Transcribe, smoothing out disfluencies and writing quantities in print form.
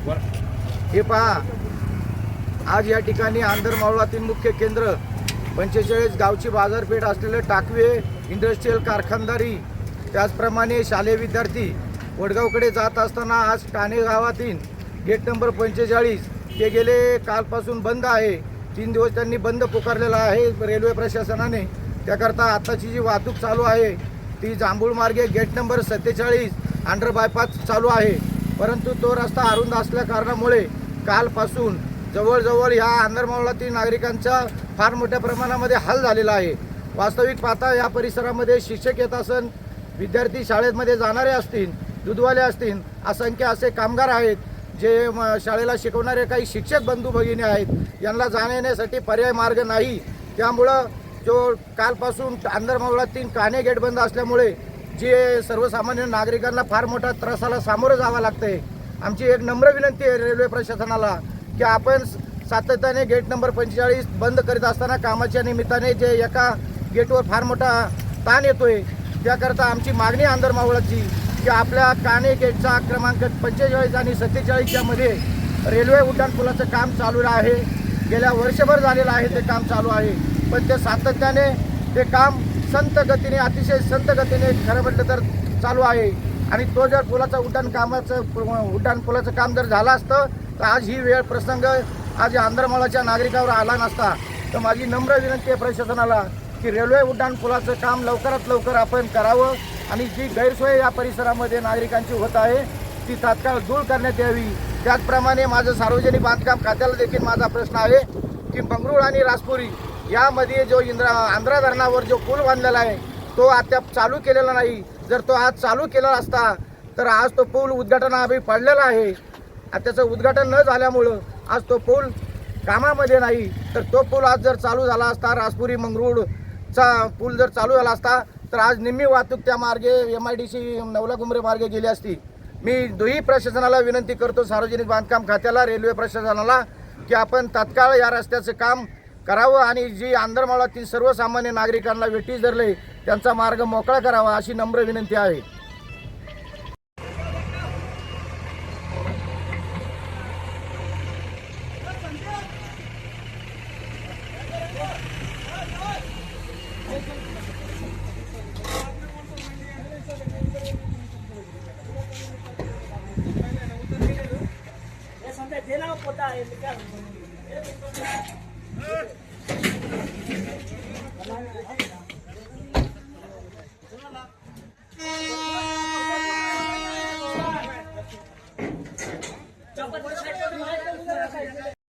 हे पहा, आज या ठिकाणी आंधरमावळातील मुख्य केंद्र 45 गावची बाजारपेठ असलेले टाकवे इंडस्ट्रीयल कारखानदारी, त्याचप्रमाणे शालेय विद्यार्थी वडगावकडे जात असताना आज काणे गावातील गेट नंबर 45 ते गेले कालपासून बंद आहे. 3 दिवस त्यांनी बंद पुकारलेला आहे रेल्वे प्रशासनाने. त्याकरता आताची जी वाहतूक चालू आहे ती जांभूळ मार्गे गेट नंबर 47 अंडर बायपास चालू आहे. परंतु तो रस्ता अरुंद असल्या कारणामुळे कालपासून जवळजवळ ह्या आंधरमावळातील नागरिकांचा फार मोठ्या प्रमाणामध्ये हाल झालेला आहे. वास्तविक पाहता या परिसरामध्ये शिक्षक येत असन, विद्यार्थी शाळेमध्ये जाणारे असतील, दूधवाले असतील, असंख्य असे कामगार आहेत जे शाळेला शिकवणारे काही शिक्षक बंधू भगिनी आहेत. यांना जाण्यासाठी पर्याय मार्ग नाही. त्यामुळं जो कालपासून आंधरमावळातील काणे गेट बंद असल्यामुळे जे सर्वसामान्य नागरिकांना फार मोठ्या त्रासाला सामोरं जावं लागतंय. आमची एक नम्र विनंती आहे रेल्वे प्रशासनाला की आपण सातत्याने गेट नंबर 45 बंद करीत असताना कामाच्या निमित्ताने जे एका गेटवर फार मोठा ताण येतोय, त्याकरता आमची मागणी आंधरमावळाची की आपल्या काणे गेटचा क्रमांक 45 आणि 47 मध्ये रेल्वे उड्डाणपुलाचं काम चालू आहे. गेल्या वर्षभर झालेलं आहे ते काम चालू आहे, पण ते सातत्याने ते काम संत गतीने, अतिशय संत गतीने खरं म्हटलं तर चालू आहे. आणि तो जर पुलाचा उड्डाणपुलाचं काम जर झालं असतं तर आज ही वेळ प्रसंग आज आंधरमावळाच्या नागरिकावर आला नसता. तर माझी नम्र विनंती आहे प्रशासनाला की रेल्वे उड्डाणपुलाचं काम लवकरात लवकर आपण करावं आणि जी गैरसोय या परिसरामध्ये नागरिकांची होत आहे ती तात्काळ दूर करण्यात यावी. त्याचप्रमाणे माझं सार्वजनिक बांधकाम खात्याला देखील माझा प्रश्न आहे की मंगरूळ आणि राजपुरी यामध्ये जो आंध्रा धरणावर जो पूल बांधलेला आहे तो अद्याप चालू केलेला नाही. जर तो आज चालू केला असता तर आज तो पूल उद्घाटनाअभावी पडलेला आहे. त्याचं उद्घाटन न झाल्यामुळं आज तो पूल कामामध्ये नाही. तर तो पूल आज जर चालू झाला असता, राजपुरी मंगरूळचा पूल जर चालू झाला असता तर आज निम्मी वाहतूक त्या मार्गे MIDC नवला गुमरे मार्गे गेली असती. मी दोन्ही प्रशासनाला विनंती करतो, सार्वजनिक बांधकाम खात्याला, रेल्वे प्रशासनाला, की आपण तात्काळ या रस्त्याचं काम करावं आणि जी आंधरमावळातील सर्वसामान्य नागरिकांना वेठीस धरले त्यांचा मार्ग मोकळा करावा अशी नम्र विनंती आहे. देना पता है क्या